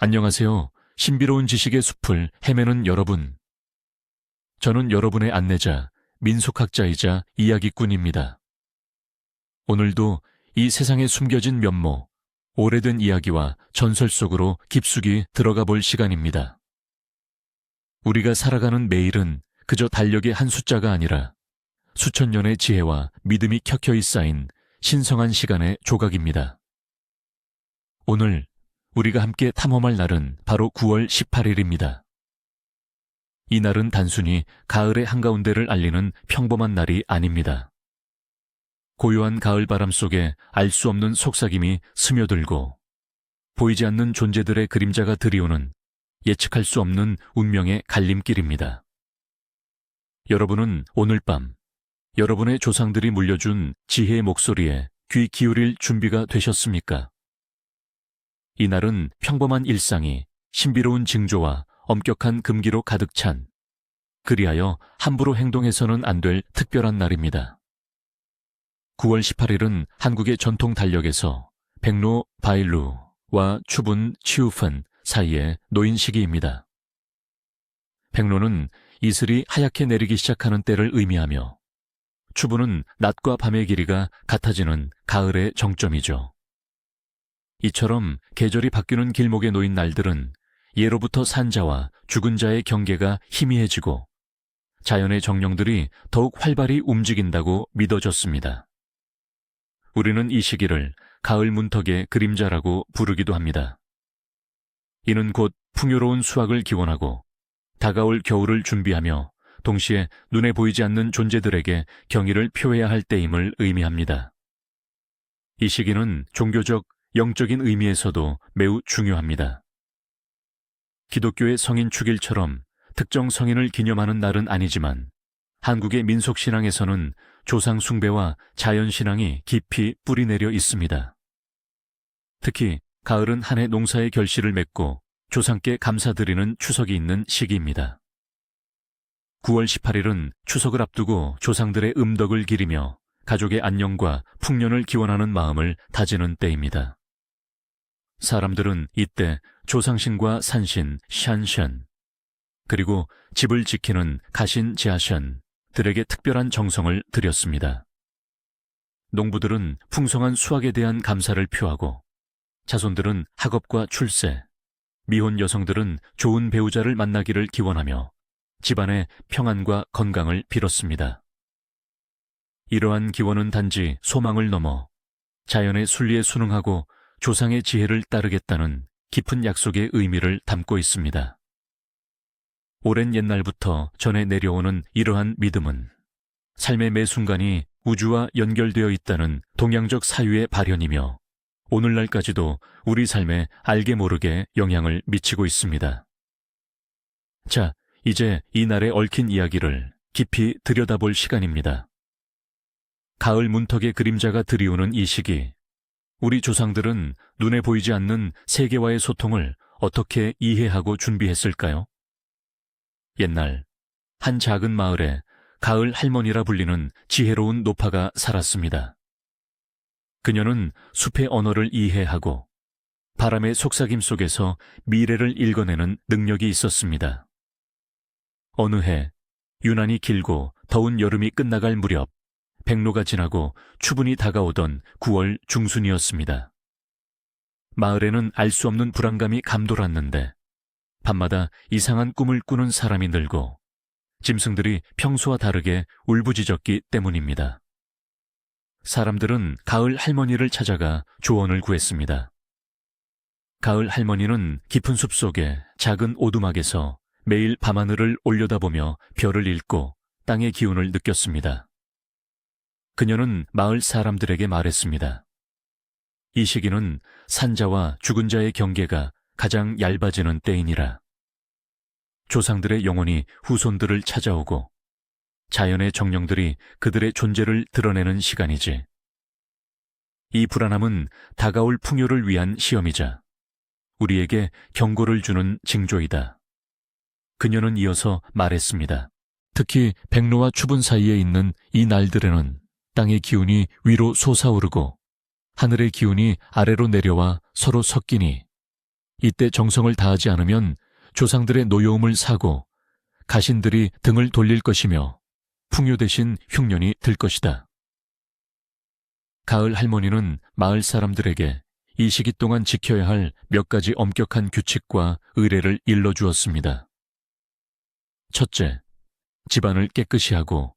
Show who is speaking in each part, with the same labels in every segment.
Speaker 1: 안녕하세요. 신비로운 지식의 숲을 헤매는 여러분. 저는 여러분의 안내자, 민속학자이자 이야기꾼입니다. 오늘도 이 세상에 숨겨진 면모, 오래된 이야기와 전설 속으로 깊숙이 들어가 볼 시간입니다. 우리가 살아가는 매일은 그저 달력의 한 숫자가 아니라 수천 년의 지혜와 믿음이 켜켜이 쌓인 신성한 시간의 조각입니다. 오늘 우리가 함께 탐험할 날은 바로 9월 18일입니다. 이 날은 단순히 가을의 한가운데를 알리는 평범한 날이 아닙니다. 고요한 가을 바람 속에 알 수 없는 속삭임이 스며들고 보이지 않는 존재들의 그림자가 드리우는 예측할 수 없는 운명의 갈림길입니다. 여러분은 오늘 밤 여러분의 조상들이 물려준 지혜의 목소리에 귀 기울일 준비가 되셨습니까? 이 날은 평범한 일상이 신비로운 징조와 엄격한 금기로 가득 찬, 그리하여 함부로 행동해서는 안 될 특별한 날입니다. 9월 18일은 한국의 전통 달력에서 백로 바일루와 추분 치우픈 사이에 놓인 시기입니다. 백로는 이슬이 하얗게 내리기 시작하는 때를 의미하며 추분은 낮과 밤의 길이가 같아지는 가을의 정점이죠. 이처럼 계절이 바뀌는 길목에 놓인 날들은 예로부터 산 자와 죽은 자의 경계가 희미해지고 자연의 정령들이 더욱 활발히 움직인다고 믿어졌습니다. 우리는 이 시기를 가을 문턱의 그림자라고 부르기도 합니다. 이는 곧 풍요로운 수확을 기원하고 다가올 겨울을 준비하며 동시에 눈에 보이지 않는 존재들에게 경의를 표해야 할 때임을 의미합니다. 이 시기는 종교적, 영적인 의미에서도 매우 중요합니다. 기독교의 성인 축일처럼 특정 성인을 기념하는 날은 아니지만 한국의 민속신앙에서는 조상 숭배와 자연신앙이 깊이 뿌리내려 있습니다. 특히 가을은 한 해 농사의 결실을 맺고 조상께 감사드리는 추석이 있는 시기입니다. 9월 18일은 추석을 앞두고 조상들의 음덕을 기리며 가족의 안녕과 풍년을 기원하는 마음을 다지는 때입니다. 사람들은 이때 조상신과 산신, 샨션, 그리고 집을 지키는 가신, 지하션들에게 특별한 정성을 드렸습니다. 농부들은 풍성한 수확에 대한 감사를 표하고 자손들은 학업과 출세, 미혼 여성들은 좋은 배우자를 만나기를 기원하며 집안의 평안과 건강을 빌었습니다. 이러한 기원은 단지 소망을 넘어 자연의 순리에 순응하고 조상의 지혜를 따르겠다는 깊은 약속의 의미를 담고 있습니다. 오랜 옛날부터 전해 내려오는 이러한 믿음은 삶의 매 순간이 우주와 연결되어 있다는 동양적 사유의 발현이며 오늘날까지도 우리 삶에 알게 모르게 영향을 미치고 있습니다. 자, 이제 이 날에 얽힌 이야기를 깊이 들여다볼 시간입니다. 가을 문턱의 그림자가 드리우는 이 시기, 우리 조상들은 눈에 보이지 않는 세계와의 소통을 어떻게 이해하고 준비했을까요? 옛날 한 작은 마을에 가을 할머니라 불리는 지혜로운 노파가 살았습니다. 그녀는 숲의 언어를 이해하고 바람의 속삭임 속에서 미래를 읽어내는 능력이 있었습니다. 어느 해 유난히 길고 더운 여름이 끝나갈 무렵 백로가 지나고 추분이 다가오던 9월 중순이었습니다. 마을에는 알 수 없는 불안감이 감돌았는데 밤마다 이상한 꿈을 꾸는 사람이 늘고 짐승들이 평소와 다르게 울부짖었기 때문입니다. 사람들은 가을 할머니를 찾아가 조언을 구했습니다. 가을 할머니는 깊은 숲 속에 작은 오두막에서 매일 밤하늘을 올려다보며 별을 읽고 땅의 기운을 느꼈습니다. 그녀는 마을 사람들에게 말했습니다. 이 시기는 산자와 죽은 자의 경계가 가장 얇아지는 때이니라. 조상들의 영혼이 후손들을 찾아오고 자연의 정령들이 그들의 존재를 드러내는 시간이지. 이 불안함은 다가올 풍요를 위한 시험이자 우리에게 경고를 주는 징조이다. 그녀는 이어서 말했습니다. 특히 백로와 추분 사이에 있는 이 날들에는 땅의 기운이 위로 솟아오르고 하늘의 기운이 아래로 내려와 서로 섞이니 이때 정성을 다하지 않으면 조상들의 노여움을 사고 가신들이 등을 돌릴 것이며 풍요 대신 흉년이 들 것이다. 가을 할머니는 마을 사람들에게 이 시기 동안 지켜야 할 몇 가지 엄격한 규칙과 의례를 일러주었습니다. 첫째, 집안을 깨끗이 하고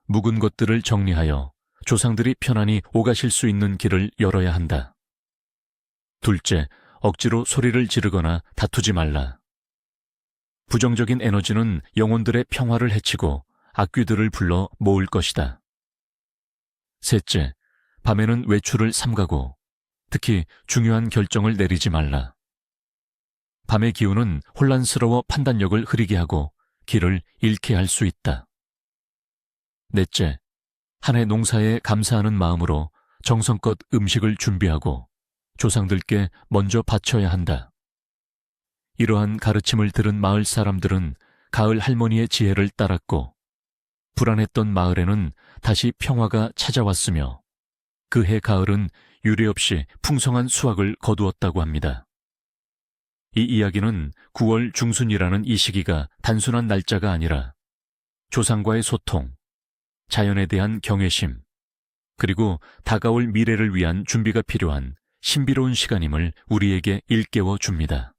Speaker 1: 묵은 것들을 정리하여 조상들이 편안히 오가실 수 있는 길을 열어야 한다. 둘째, 억지로 소리를 지르거나 다투지 말라. 부정적인 에너지는 영혼들의 평화를 해치고 악귀들을 불러 모을 것이다. 셋째, 밤에는 외출을 삼가고 특히 중요한 결정을 내리지 말라. 밤의 기운은 혼란스러워 판단력을 흐리게 하고 길을 잃게 할 수 있다. 넷째, 한 해 농사에 감사하는 마음으로 정성껏 음식을 준비하고 조상들께 먼저 바쳐야 한다. 이러한 가르침을 들은 마을 사람들은 가을 할머니의 지혜를 따랐고 불안했던 마을에는 다시 평화가 찾아왔으며 그 해 가을은 유례없이 풍성한 수확을 거두었다고 합니다. 이 이야기는 9월 중순이라는 이 시기가 단순한 날짜가 아니라 조상과의 소통, 자연에 대한 경외심, 그리고 다가올 미래를 위한 준비가 필요한 신비로운 시간임을 우리에게 일깨워 줍니다.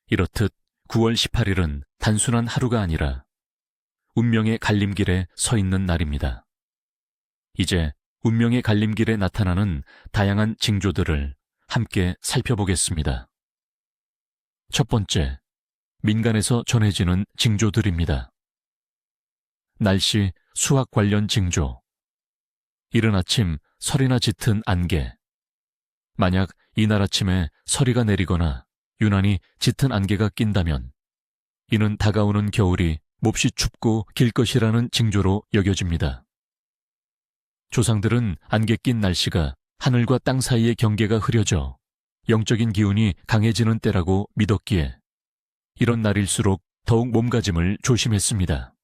Speaker 1: 이렇듯 9월 18일은 단순한 하루가 아니라 운명의 갈림길에 서 있는 날입니다. 이제 운명의 갈림길에 나타나는 다양한 징조들을 함께 살펴보겠습니다. 첫 번째, 민간에서 전해지는 징조들입니다. 날씨, 수학 관련 징조. 이른 아침 서리나 짙은 안개. 만약 이날 아침에 서리가 내리거나 유난히 짙은 안개가 낀다면 이는 다가오는 겨울이 몹시 춥고 길 것이라는 징조로 여겨집니다. 조상들은 안개 낀 날씨가 하늘과 땅 사이의 경계가 흐려져 영적인 기운이 강해지는 때라고 믿었기에 이런 날일수록 더욱 몸가짐을 조심했습니다.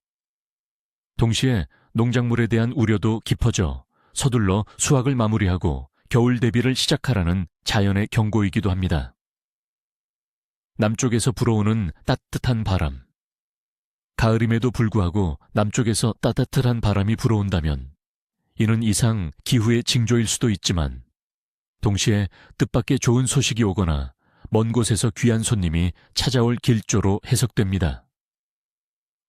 Speaker 1: 동시에 농작물에 대한 우려도 깊어져 서둘러 수확을 마무리하고 겨울 대비를 시작하라는 자연의 경고이기도 합니다. 남쪽에서 불어오는 따뜻한 바람. 가을임에도 불구하고 남쪽에서 따뜻한 바람이 불어온다면 이는 이상 기후의 징조일 수도 있지만 동시에 뜻밖의 좋은 소식이 오거나 먼 곳에서 귀한 손님이 찾아올 길조로 해석됩니다.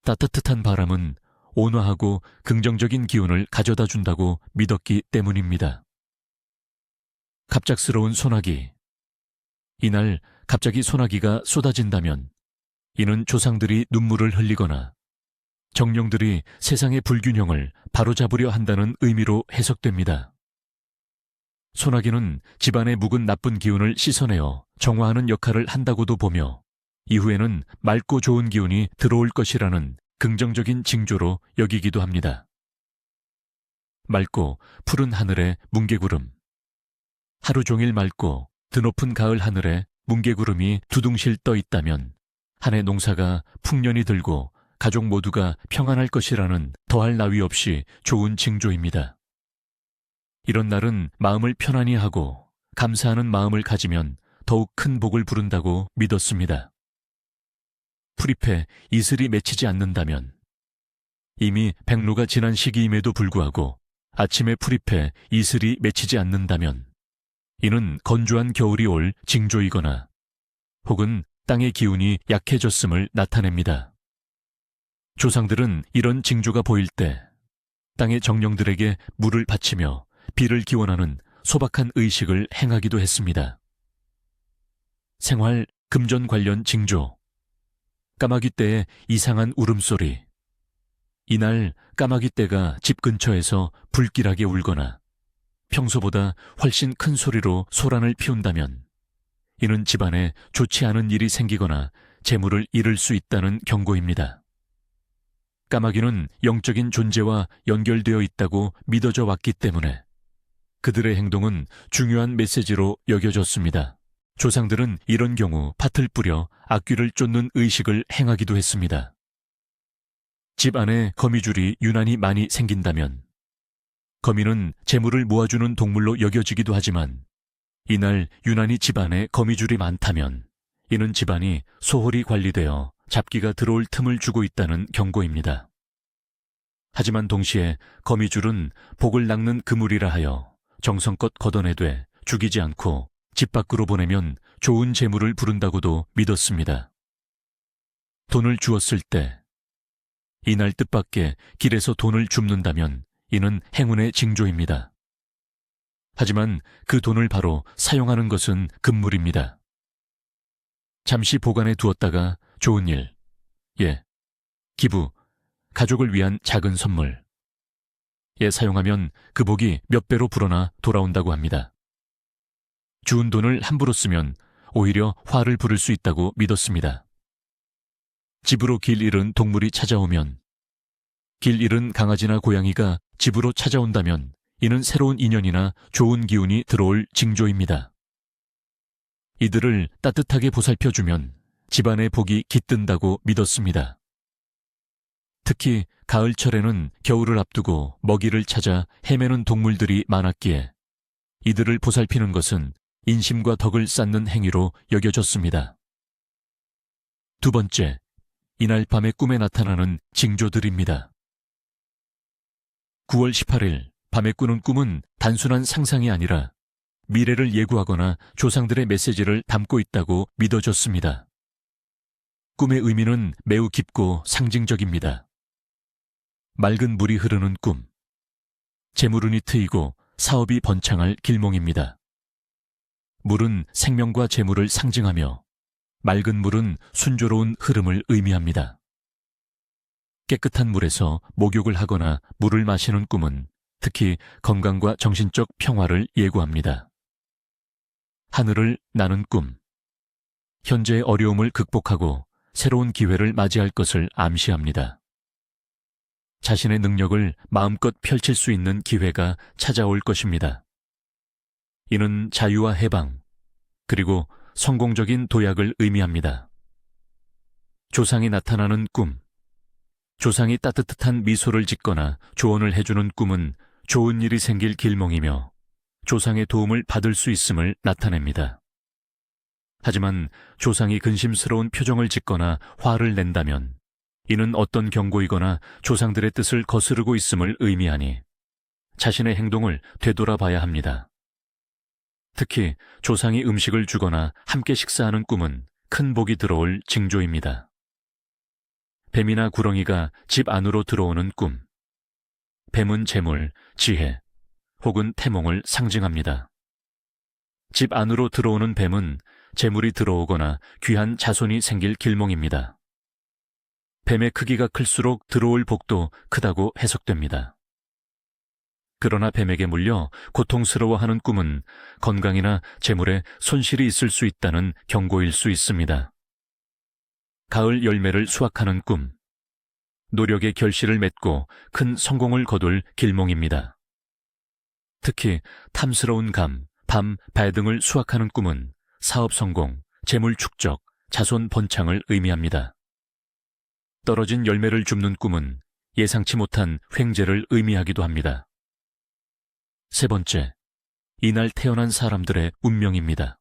Speaker 1: 따뜻한 바람은 온화하고 긍정적인 기운을 가져다 준다고 믿었기 때문입니다. 갑작스러운 소나기. 이날 갑자기 소나기가 쏟아진다면 이는 조상들이 눈물을 흘리거나 정령들이 세상의 불균형을 바로잡으려 한다는 의미로 해석됩니다. 소나기는 집안의 묵은 나쁜 기운을 씻어내어 정화하는 역할을 한다고도 보며 이후에는 맑고 좋은 기운이 들어올 것이라는 긍정적인 징조로 여기기도 합니다. 맑고 푸른 하늘에 뭉게구름. 하루 종일 맑고 드높은 가을 하늘에 뭉게구름이 두둥실 떠 있다면 한 해 농사가 풍년이 들고 가족 모두가 평안할 것이라는 더할 나위 없이 좋은 징조입니다. 이런 날은 마음을 편안히 하고 감사하는 마음을 가지면 더욱 큰 복을 부른다고 믿었습니다. 풀잎에 이슬이 맺히지 않는다면 이미 백로가 지난 시기임에도 불구하고 아침에 풀잎에 이슬이 맺히지 않는다면 이는 건조한 겨울이 올 징조이거나 혹은 땅의 기운이 약해졌음을 나타냅니다. 조상들은 이런 징조가 보일 때 땅의 정령들에게 물을 바치며 비를 기원하는 소박한 의식을 행하기도 했습니다. 생활, 금전 관련 징조. 까마귀 떼의 이상한 울음소리. 이날 까마귀 떼가 집 근처에서 불길하게 울거나 평소보다 훨씬 큰 소리로 소란을 피운다면 이는 집안에 좋지 않은 일이 생기거나 재물을 잃을 수 있다는 경고입니다. 까마귀는 영적인 존재와 연결되어 있다고 믿어져 왔기 때문에 그들의 행동은 중요한 메시지로 여겨졌습니다. 조상들은 이런 경우 팥을 뿌려 악귀를 쫓는 의식을 행하기도 했습니다. 집 안에 거미줄이 유난히 많이 생긴다면 거미는 재물을 모아주는 동물로 여겨지기도 하지만 이날 유난히 집 안에 거미줄이 많다면 이는 집안이 소홀히 관리되어 잡기가 들어올 틈을 주고 있다는 경고입니다. 하지만 동시에 거미줄은 복을 낚는 그물이라 하여 정성껏 걷어내되 죽이지 않고 집 밖으로 보내면 좋은 재물을 부른다고도 믿었습니다. 돈을 주었을 때 이날 뜻밖의 길에서 돈을 줍는다면 이는 행운의 징조입니다. 하지만 그 돈을 바로 사용하는 것은 금물입니다. 잠시 보관해 두었다가 좋은 일, 기부, 가족을 위한 작은 선물, 사용하면 그 복이 몇 배로 불어나 돌아온다고 합니다. 주운 돈을 함부로 쓰면 오히려 화를 부를 수 있다고 믿었습니다. 집으로 길 잃은 동물이 찾아오면, 길 잃은 강아지나 고양이가 집으로 찾아온다면 이는 새로운 인연이나 좋은 기운이 들어올 징조입니다. 이들을 따뜻하게 보살펴주면 집안의 복이 깃든다고 믿었습니다. 특히 가을철에는 겨울을 앞두고 먹이를 찾아 헤매는 동물들이 많았기에 이들을 보살피는 것은 인심과 덕을 쌓는 행위로 여겨졌습니다. 두 번째, 이날 밤에 꿈에 나타나는 징조들입니다. 9월 18일 밤에 꾸는 꿈은 단순한 상상이 아니라 미래를 예고하거나 조상들의 메시지를 담고 있다고 믿어졌습니다. 꿈의 의미는 매우 깊고 상징적입니다. 맑은 물이 흐르는 꿈, 재물운이 트이고 사업이 번창할 길몽입니다. 물은 생명과 재물을 상징하며 맑은 물은 순조로운 흐름을 의미합니다. 깨끗한 물에서 목욕을 하거나 물을 마시는 꿈은 특히 건강과 정신적 평화를 예고합니다. 하늘을 나는 꿈, 현재의 어려움을 극복하고 새로운 기회를 맞이할 것을 암시합니다. 자신의 능력을 마음껏 펼칠 수 있는 기회가 찾아올 것입니다. 이는 자유와 해방, 그리고 성공적인 도약을 의미합니다. 조상이 나타나는 꿈, 조상이 따뜻한 미소를 짓거나 조언을 해주는 꿈은 좋은 일이 생길 길몽이며 조상의 도움을 받을 수 있음을 나타냅니다. 하지만 조상이 근심스러운 표정을 짓거나 화를 낸다면 이는 어떤 경고이거나 조상들의 뜻을 거스르고 있음을 의미하니 자신의 행동을 되돌아봐야 합니다. 특히 조상이 음식을 주거나 함께 식사하는 꿈은 큰 복이 들어올 징조입니다. 뱀이나 구렁이가 집 안으로 들어오는 꿈, 뱀은 재물, 지혜, 혹은 태몽을 상징합니다. 집 안으로 들어오는 뱀은 재물이 들어오거나 귀한 자손이 생길 길몽입니다. 뱀의 크기가 클수록 들어올 복도 크다고 해석됩니다. 그러나 뱀에게 물려 고통스러워하는 꿈은 건강이나 재물에 손실이 있을 수 있다는 경고일 수 있습니다. 가을 열매를 수확하는 꿈, 노력의 결실을 맺고 큰 성공을 거둘 길몽입니다. 특히 탐스러운 감, 밤, 발 등을 수확하는 꿈은 사업 성공, 재물 축적, 자손 번창을 의미합니다. 떨어진 열매를 줍는 꿈은 예상치 못한 횡재를 의미하기도 합니다. 세 번째, 이날 태어난 사람들의 운명입니다.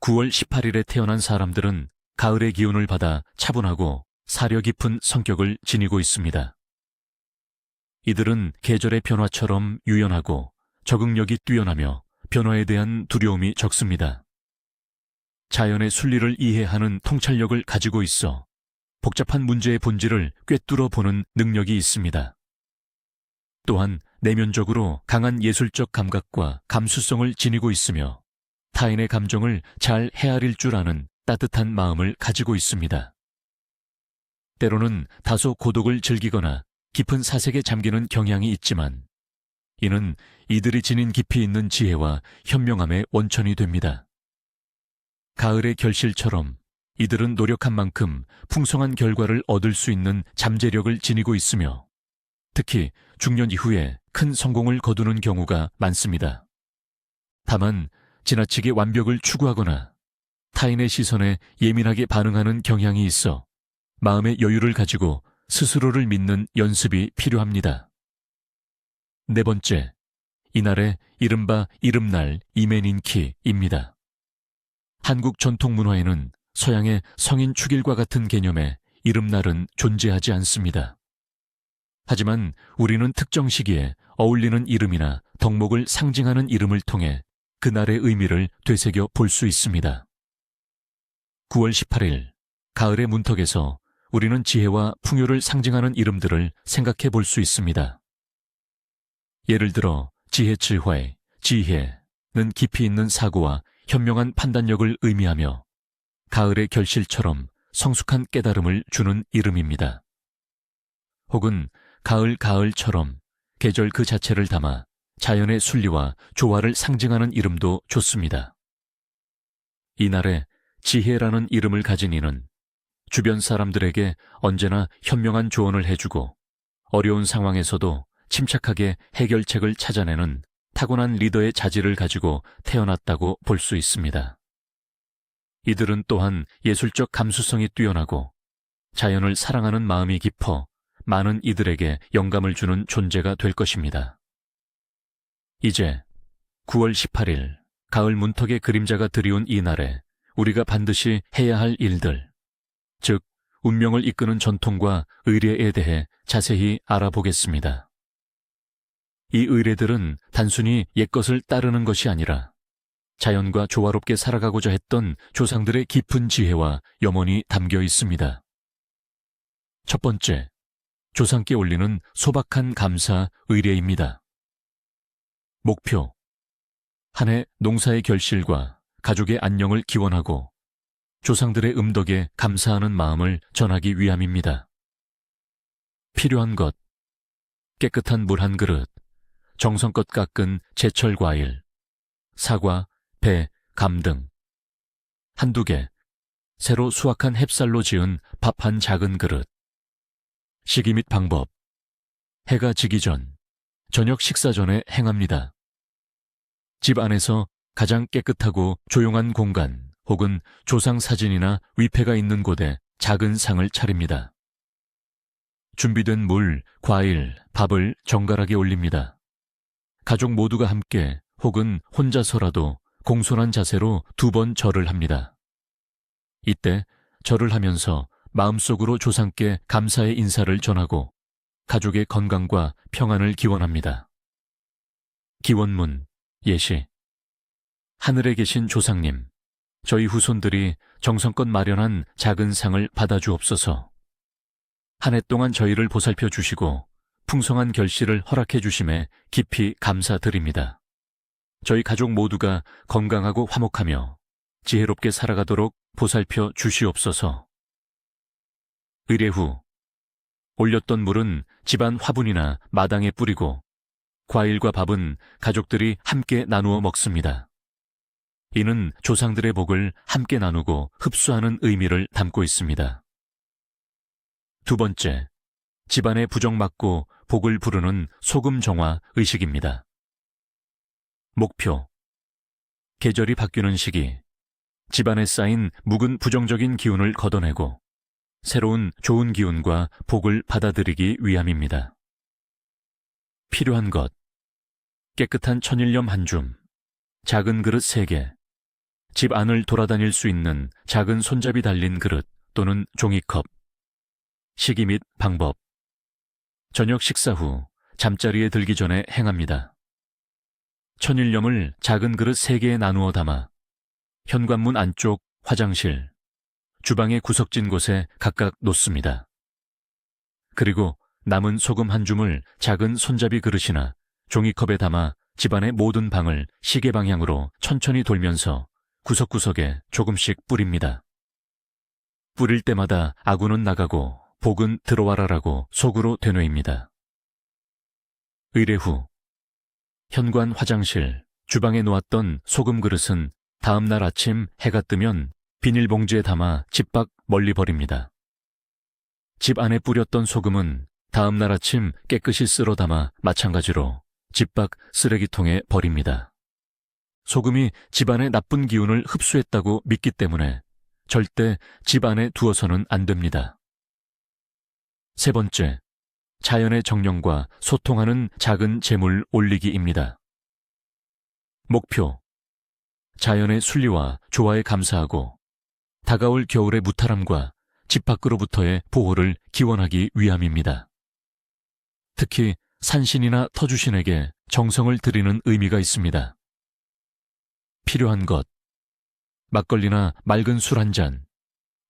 Speaker 1: 9월 18일에 태어난 사람들은 가을의 기운을 받아 차분하고 사려 깊은 성격을 지니고 있습니다. 이들은 계절의 변화처럼 유연하고 적응력이 뛰어나며 변화에 대한 두려움이 적습니다. 자연의 순리를 이해하는 통찰력을 가지고 있어 복잡한 문제의 본질을 꿰뚫어 보는 능력이 있습니다. 또한 내면적으로 강한 예술적 감각과 감수성을 지니고 있으며 타인의 감정을 잘 헤아릴 줄 아는 따뜻한 마음을 가지고 있습니다. 때로는 다소 고독을 즐기거나 깊은 사색에 잠기는 경향이 있지만 이는 이들이 지닌 깊이 있는 지혜와 현명함의 원천이 됩니다. 가을의 결실처럼 이들은 노력한 만큼 풍성한 결과를 얻을 수 있는 잠재력을 지니고 있으며 특히 중년 이후에 큰 성공을 거두는 경우가 많습니다. 다만 지나치게 완벽을 추구하거나 타인의 시선에 예민하게 반응하는 경향이 있어 마음의 여유를 가지고 스스로를 믿는 연습이 필요합니다. 네 번째, 이날의 이른바 이름날 이멘인키입니다. 한국 전통 문화에는 서양의 성인 축일과 같은 개념의 이름날은 존재하지 않습니다. 하지만 우리는 특정 시기에 어울리는 이름이나 덕목을 상징하는 이름을 통해 그날의 의미를 되새겨 볼 수 있습니다. 9월 18일, 가을의 문턱에서 우리는 지혜와 풍요를 상징하는 이름들을 생각해 볼 수 있습니다. 예를 들어 지혜칠화의 지혜는 깊이 있는 사고와 현명한 판단력을 의미하며 가을의 결실처럼 성숙한 깨달음을 주는 이름입니다. 혹은 가을처럼 계절 그 자체를 담아 자연의 순리와 조화를 상징하는 이름도 좋습니다. 이날에 지혜라는 이름을 가진 이는 주변 사람들에게 언제나 현명한 조언을 해주고 어려운 상황에서도 침착하게 해결책을 찾아내는 타고난 리더의 자질을 가지고 태어났다고 볼 수 있습니다. 이들은 또한 예술적 감수성이 뛰어나고 자연을 사랑하는 마음이 깊어 많은 이들에게 영감을 주는 존재가 될 것입니다. 이제 9월 18일, 가을 문턱의 그림자가 드리운 이 날에 우리가 반드시 해야 할 일들, 즉 운명을 이끄는 전통과 의례에 대해 자세히 알아보겠습니다. 이 의례들은 단순히 옛것을 따르는 것이 아니라 자연과 조화롭게 살아가고자 했던 조상들의 깊은 지혜와 염원이 담겨 있습니다. 첫 번째, 조상께 올리는 소박한 감사 의례입니다. 목표, 한 해 농사의 결실과 가족의 안녕을 기원하고 조상들의 음덕에 감사하는 마음을 전하기 위함입니다. 필요한 것, 깨끗한 물 한 그릇, 정성껏 깎은 제철 과일, 사과, 배, 감 등 한두 개, 새로 수확한 햅쌀로 지은 밥 한 작은 그릇. 시기 및 방법, 해가 지기 전, 저녁 식사 전에 행합니다. 집 안에서 가장 깨끗하고 조용한 공간 혹은 조상 사진이나 위패가 있는 곳에 작은 상을 차립니다. 준비된 물, 과일, 밥을 정갈하게 올립니다. 가족 모두가 함께 혹은 혼자서라도 공손한 자세로 2번 절을 합니다. 이때 절을 하면서 마음속으로 조상께 감사의 인사를 전하고 가족의 건강과 평안을 기원합니다. 기원문, 예시. 하늘에 계신 조상님, 저희 후손들이 정성껏 마련한 작은 상을 받아주옵소서. 한 해 동안 저희를 보살펴 주시고 풍성한 결실을 허락해 주심에 깊이 감사드립니다. 저희 가족 모두가 건강하고 화목하며 지혜롭게 살아가도록 보살펴 주시옵소서. 의례 후, 올렸던 물은 집안 화분이나 마당에 뿌리고 과일과 밥은 가족들이 함께 나누어 먹습니다. 이는 조상들의 복을 함께 나누고 흡수하는 의미를 담고 있습니다. 두 번째, 집안의 부정 막고 복을 부르는 소금 정화 의식입니다. 목표, 계절이 바뀌는 시기, 집안에 쌓인 묵은 부정적인 기운을 걷어내고 새로운 좋은 기운과 복을 받아들이기 위함입니다. 필요한 것, 깨끗한 천일염 한 줌, 작은 그릇 3개, 집 안을 돌아다닐 수 있는 작은 손잡이 달린 그릇 또는 종이컵. 시기 및 방법, 저녁 식사 후 잠자리에 들기 전에 행합니다. 천일염을 작은 그릇 3개에 나누어 담아 현관문 안쪽 화장실, 주방의 구석진 곳에 각각 놓습니다. 그리고 남은 소금 한 줌을 작은 손잡이 그릇이나 종이컵에 담아 집안의 모든 방을 시계 방향으로 천천히 돌면서 구석구석에 조금씩 뿌립니다. 뿌릴 때마다 아구는 나가고 복은 들어와라라고 속으로 되뇌입니다. 의례 후, 현관 화장실, 주방에 놓았던 소금 그릇은 다음 날 아침 해가 뜨면 비닐봉지에 담아 집 밖 멀리 버립니다. 집 안에 뿌렸던 소금은 다음 날 아침 깨끗이 쓸어 담아 마찬가지로 집 밖 쓰레기통에 버립니다. 소금이 집안의 나쁜 기운을 흡수했다고 믿기 때문에 절대 집 안에 두어서는 안 됩니다. 세 번째, 자연의 정령과 소통하는 작은 재물 올리기입니다. 목표, 자연의 순리와 조화에 감사하고 다가올 겨울의 무탈함과 집 밖으로부터의 보호를 기원하기 위함입니다. 특히 산신이나 터주신에게 정성을 드리는 의미가 있습니다. 필요한 것, 막걸리나 맑은 술 한 잔,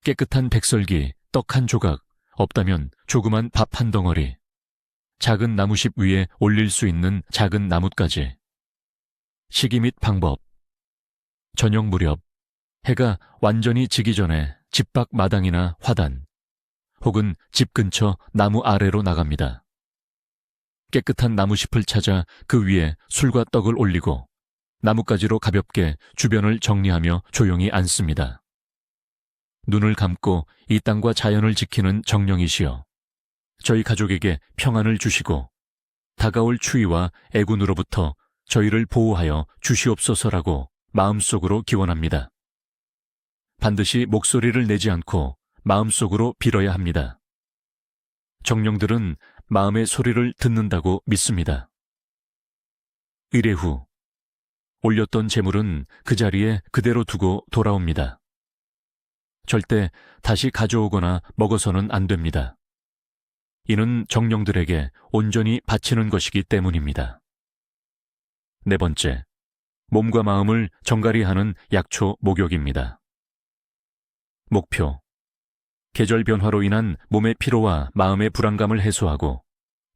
Speaker 1: 깨끗한 백설기, 떡 한 조각, 없다면 조그만 밥 한 덩어리, 작은 나무십 위에 올릴 수 있는 작은 나뭇가지, 시기 및 방법, 저녁 무렵, 해가 완전히 지기 전에 집 밖 마당이나 화단, 혹은 집 근처 나무 아래로 나갑니다. 깨끗한 나무십을 찾아 그 위에 술과 떡을 올리고 나뭇가지로 가볍게 주변을 정리하며 조용히 앉습니다. 눈을 감고 이 땅과 자연을 지키는 정령이시여, 저희 가족에게 평안을 주시고 다가올 추위와 애군으로부터 저희를 보호하여 주시옵소서라고 마음속으로 기원합니다. 반드시 목소리를 내지 않고 마음속으로 빌어야 합니다. 정령들은 마음의 소리를 듣는다고 믿습니다. 의례 후 올렸던 재물은 그 자리에 그대로 두고 돌아옵니다. 절대 다시 가져오거나 먹어서는 안 됩니다. 이는 정령들에게 온전히 바치는 것이기 때문입니다. 네 번째, 몸과 마음을 정갈히 하는 약초 목욕입니다. 목표, 계절 변화로 인한 몸의 피로와 마음의 불안감을 해소하고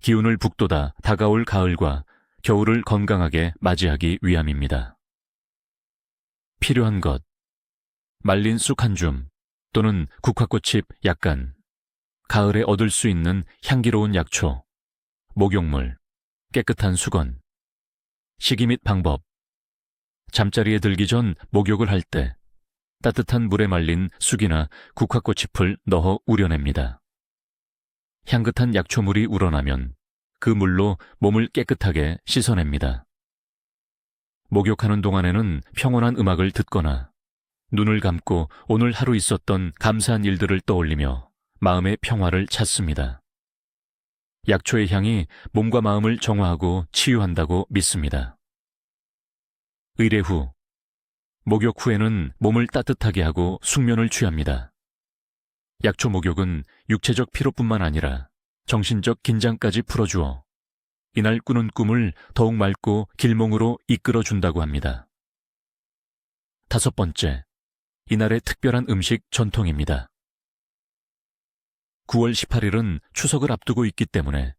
Speaker 1: 기운을 북돋아 다가올 가을과 겨울을 건강하게 맞이하기 위함입니다. 필요한 것, 말린 쑥 한 줌 또는 국화꽃잎 약간, 가을에 얻을 수 있는 향기로운 약초, 목욕물, 깨끗한 수건, 시기 및 방법, 잠자리에 들기 전 목욕을 할 때 따뜻한 물에 말린 쑥이나 국화꽃잎을 넣어 우려냅니다. 향긋한 약초물이 우러나면 그 물로 몸을 깨끗하게 씻어냅니다. 목욕하는 동안에는 평온한 음악을 듣거나 눈을 감고 오늘 하루 있었던 감사한 일들을 떠올리며 마음의 평화를 찾습니다. 약초의 향이 몸과 마음을 정화하고 치유한다고 믿습니다. 의례 후, 목욕 후에는 몸을 따뜻하게 하고 숙면을 취합니다. 약초 목욕은 육체적 피로뿐만 아니라 정신적 긴장까지 풀어주어 이날 꾸는 꿈을 더욱 맑고 길몽으로 이끌어준다고 합니다. 다섯 번째, 이날의 특별한 음식 전통입니다. 9월 18일은 추석을 앞두고 있기 때문에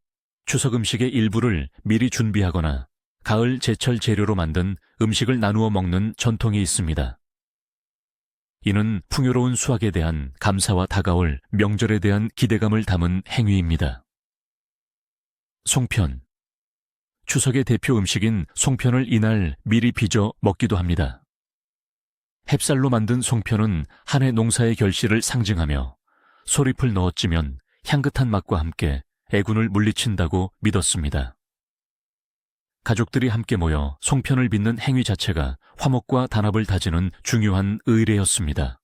Speaker 1: 추석 음식의 일부를 미리 준비하거나 가을 제철 재료로 만든 음식을 나누어 먹는 전통이 있습니다. 이는 풍요로운 수확에 대한 감사와 다가올 명절에 대한 기대감을 담은 행위입니다. 송편, 추석의 대표 음식인 송편을 이날 미리 빚어 먹기도 합니다. 햅쌀로 만든 송편은 한 해 농사의 결실을 상징하며 소립을 넣어 찌면 향긋한 맛과 함께 애군을 물리친다고 믿었습니다. 가족들이 함께 모여 송편을 빚는 행위 자체가 화목과 단합을 다지는 중요한 의례였습니다.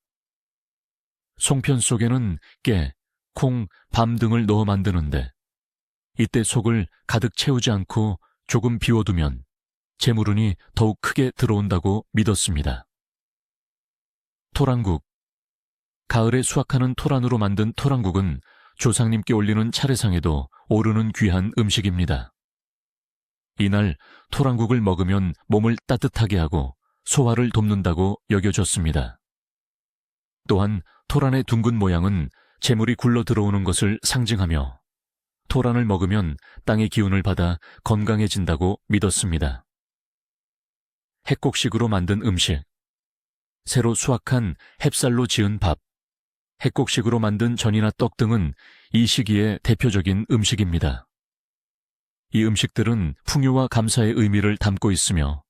Speaker 1: 송편 속에는 깨, 콩, 밤 등을 넣어 만드는데 이때 속을 가득 채우지 않고 조금 비워두면 재물운이 더욱 크게 들어온다고 믿었습니다. 토랑국, 가을에 수확하는 토란으로 만든 토랑국은 조상님께 올리는 차례상에도 오르는 귀한 음식입니다. 이날 토랑국을 먹으면 몸을 따뜻하게 하고 소화를 돕는다고 여겨졌습니다. 또한 토란의 둥근 모양은 재물이 굴러 들어오는 것을 상징하며 토란을 먹으면 땅의 기운을 받아 건강해진다고 믿었습니다. 핵곡식으로 만든 음식, 새로 수확한 햅쌀로 지은 밥, 핵곡식으로 만든 전이나 떡 등은 이 시기의 대표적인 음식입니다. 이 음식들은 풍요와 감사의 의미를 담고 있으며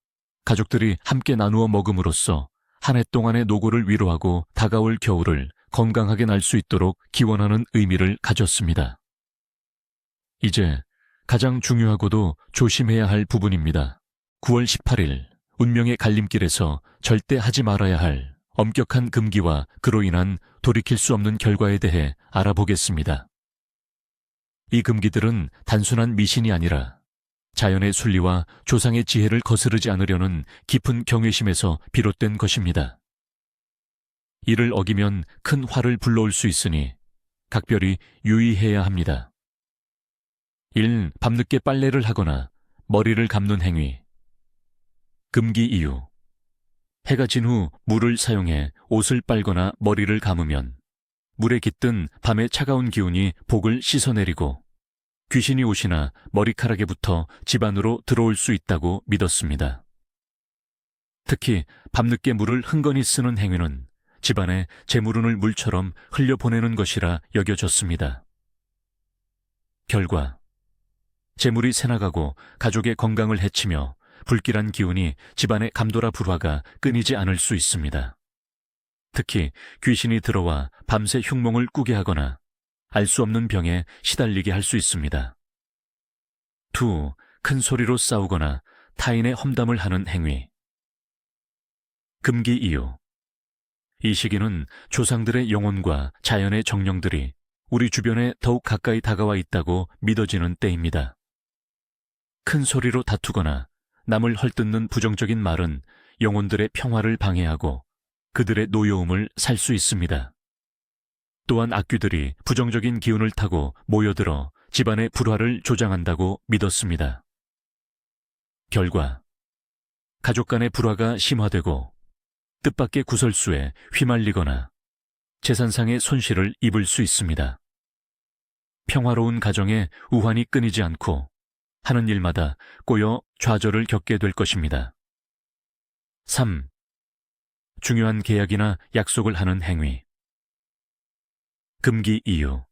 Speaker 1: 가족들이 함께 나누어 먹음으로써 한 해 동안의 노고를 위로하고 다가올 겨울을 건강하게 날 수 있도록 기원하는 의미를 가졌습니다. 이제 가장 중요하고도 조심해야 할 부분입니다. 9월 18일 운명의 갈림길에서 절대 하지 말아야 할 엄격한 금기와 그로 인한 돌이킬 수 없는 결과에 대해 알아보겠습니다. 이 금기들은 단순한 미신이 아니라 자연의 순리와 조상의 지혜를 거스르지 않으려는 깊은 경외심에서 비롯된 것입니다. 이를 어기면 큰 화를 불러올 수 있으니 각별히 유의해야 합니다. 1. 밤늦게 빨래를 하거나 머리를 감는 행위. 금기 이유. 해가 진 후 물을 사용해 옷을 빨거나 머리를 감으면 물에 깃든 밤의 차가운 기운이 복을 씻어내리고 귀신이 옷이나 머리카락에 붙어 집 안으로 들어올 수 있다고 믿었습니다. 특히 밤늦게 물을 흥건히 쓰는 행위는 집안에 재물운을 물처럼 흘려보내는 것이라 여겨졌습니다. 결과 재물이 새나가고 가족의 건강을 해치며 불길한 기운이 집안에 감돌아 불화가 끊이지 않을 수 있습니다. 특히 귀신이 들어와 밤새 흉몽을 꾸게 하거나 알 수 없는 병에 시달리게 할 수 있습니다. 2. 큰 소리로 싸우거나 타인의 험담을 하는 행위. 금기 이유. 이 시기는 조상들의 영혼과 자연의 정령들이 우리 주변에 더욱 가까이 다가와 있다고 믿어지는 때입니다. 큰 소리로 다투거나 남을 헐뜯는 부정적인 말은 영혼들의 평화를 방해하고 그들의 노여움을 살 수 있습니다. 또한 악귀들이 부정적인 기운을 타고 모여들어 집안의 불화를 조장한다고 믿었습니다. 결과 가족 간의 불화가 심화되고 뜻밖의 구설수에 휘말리거나 재산상의 손실을 입을 수 있습니다. 평화로운 가정에 우환이 끊이지 않고 하는 일마다 꼬여 좌절을 겪게 될 것입니다. 3. 중요한 계약이나 약속을 하는 행위. 금기 이유.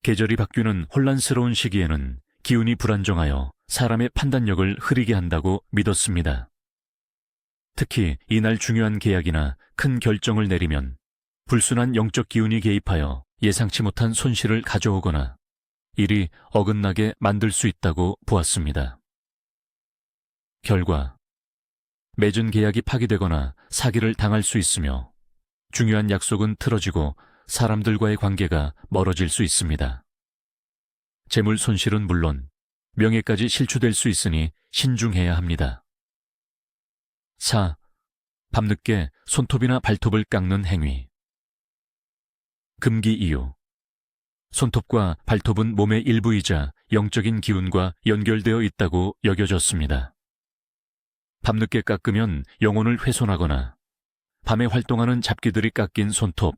Speaker 1: 계절이 바뀌는 혼란스러운 시기에는 기운이 불안정하여 사람의 판단력을 흐리게 한다고 믿었습니다. 특히 이날 중요한 계약이나 큰 결정을 내리면 불순한 영적 기운이 개입하여 예상치 못한 손실을 가져오거나 일이 어긋나게 만들 수 있다고 보았습니다. 결과 맺은 계약이 파기되거나 사기를 당할 수 있으며 중요한 약속은 틀어지고 사람들과의 관계가 멀어질 수 있습니다. 재물 손실은 물론 명예까지 실추될 수 있으니 신중해야 합니다. 4. 밤늦게 손톱이나 발톱을 깎는 행위. 금기 이유. 손톱과 발톱은 몸의 일부이자 영적인 기운과 연결되어 있다고 여겨졌습니다. 밤늦게 깎으면 영혼을 훼손하거나 밤에 활동하는 잡기들이 깎인 손톱,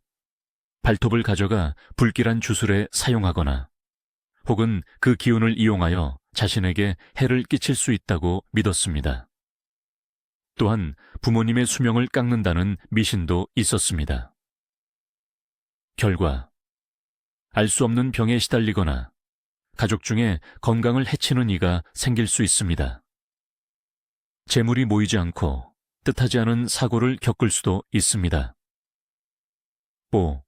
Speaker 1: 발톱을 가져가 불길한 주술에 사용하거나 혹은 그 기운을 이용하여 자신에게 해를 끼칠 수 있다고 믿었습니다. 또한 부모님의 수명을 깎는다는 미신도 있었습니다. 결과 알 수 없는 병에 시달리거나 가족 중에 건강을 해치는 이가 생길 수 있습니다. 재물이 모이지 않고 뜻하지 않은 사고를 겪을 수도 있습니다. 5.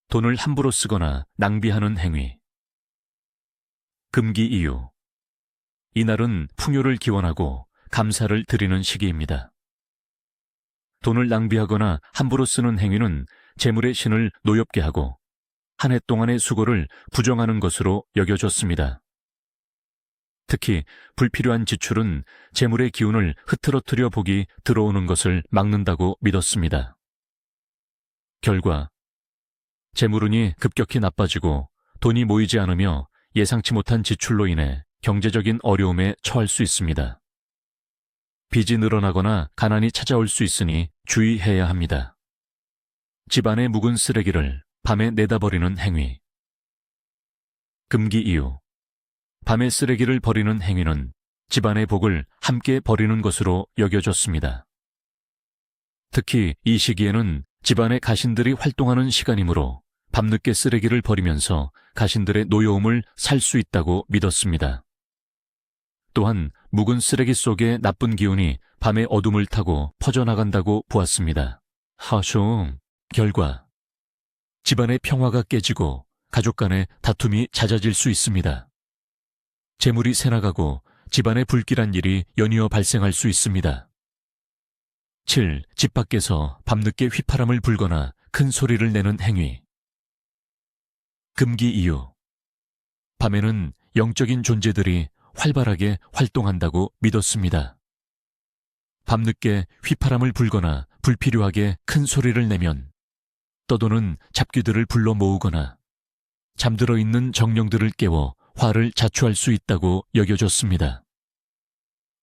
Speaker 1: 돈을 함부로 쓰거나 낭비하는 행위. 금기 이유. 이날은 풍요를 기원하고 감사를 드리는 시기입니다. 돈을 낭비하거나 함부로 쓰는 행위는 재물의 신을 노엽게 하고 한 해 동안의 수고를 부정하는 것으로 여겨졌습니다. 특히 불필요한 지출은 재물의 기운을 흐트러뜨려 복이 들어오는 것을 막는다고 믿었습니다. 결과 재물운이 급격히 나빠지고 돈이 모이지 않으며 예상치 못한 지출로 인해 경제적인 어려움에 처할 수 있습니다. 빚이 늘어나거나 가난이 찾아올 수 있으니 주의해야 합니다. 집안의 묵은 쓰레기를 밤에 내다버리는 행위. 금기 이유. 밤에 쓰레기를 버리는 행위는 집안의 복을 함께 버리는 것으로 여겨졌습니다. 특히 이 시기에는 집안의 가신들이 활동하는 시간이므로 밤늦게 쓰레기를 버리면서 가신들의 노여움을 살 수 있다고 믿었습니다. 또한 묵은 쓰레기 속에 나쁜 기운이 밤의 어둠을 타고 퍼져나간다고 보았습니다. 하숑. 결과 집안의 평화가 깨지고 가족 간의 다툼이 잦아질 수 있습니다. 재물이 새나가고 집안에 불길한 일이 연이어 발생할 수 있습니다. 7. 집 밖에서 밤늦게 휘파람을 불거나 큰 소리를 내는 행위. 금기 이유. 밤에는 영적인 존재들이 활발하게 활동한다고 믿었습니다. 밤늦게 휘파람을 불거나 불필요하게 큰 소리를 내면 떠도는 잡귀들을 불러 모으거나 잠들어 있는 정령들을 깨워 화를 자초할 수 있다고 여겨졌습니다.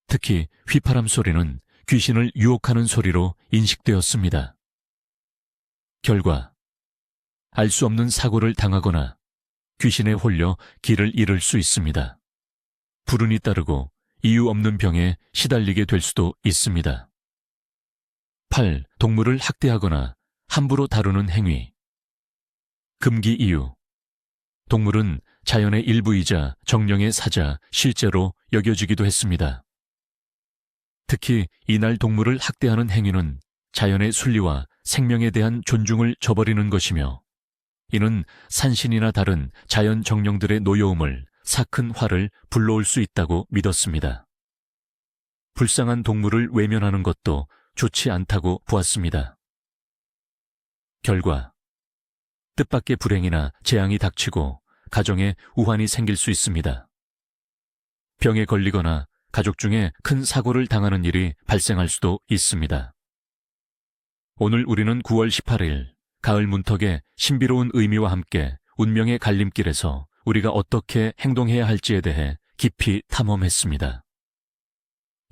Speaker 1: 특히 휘파람 소리는 귀신을 유혹하는 소리로 인식되었습니다. 결과 알 수 없는 사고를 당하거나 귀신에 홀려 길을 잃을 수 있습니다. 불운이 따르고 이유 없는 병에 시달리게 될 수도 있습니다. 8. 동물을 학대하거나 함부로 다루는 행위. 금기 이유. 동물은 자연의 일부이자 정령의 사자, 실제로 여겨지기도 했습니다. 특히 이날 동물을 학대하는 행위는 자연의 순리와 생명에 대한 존중을 저버리는 것이며, 이는 산신이나 다른 자연 정령들의 노여움을 사큰 화를 불러올 수 있다고 믿었습니다. 불쌍한 동물을 외면하는 것도 좋지 않다고 보았습니다. 결과 뜻밖의 불행이나 재앙이 닥치고 가정에 우환이 생길 수 있습니다. 병에 걸리거나 가족 중에 큰 사고를 당하는 일이 발생할 수도 있습니다. 오늘 우리는 9월 18일 가을 문턱의 신비로운 의미와 함께 운명의 갈림길에서 우리가 어떻게 행동해야 할지에 대해 깊이 탐험했습니다.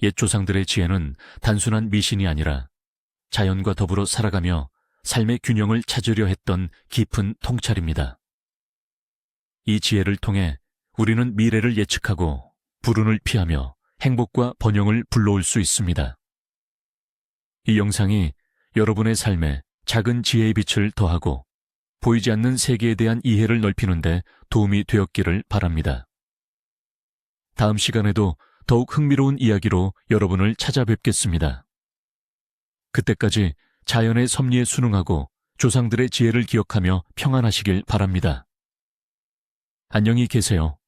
Speaker 1: 옛 조상들의 지혜는 단순한 미신이 아니라 자연과 더불어 살아가며 삶의 균형을 찾으려 했던 깊은 통찰입니다. 이 지혜를 통해 우리는 미래를 예측하고 불운을 피하며 행복과 번영을 불러올 수 있습니다. 이 영상이 여러분의 삶에 작은 지혜의 빛을 더하고 보이지 않는 세계에 대한 이해를 넓히는 데 도움이 되었기를 바랍니다. 다음 시간에도 더욱 흥미로운 이야기로 여러분을 찾아뵙겠습니다. 그때까지 자연의 섭리에 순응하고 조상들의 지혜를 기억하며 평안하시길 바랍니다. 안녕히 계세요.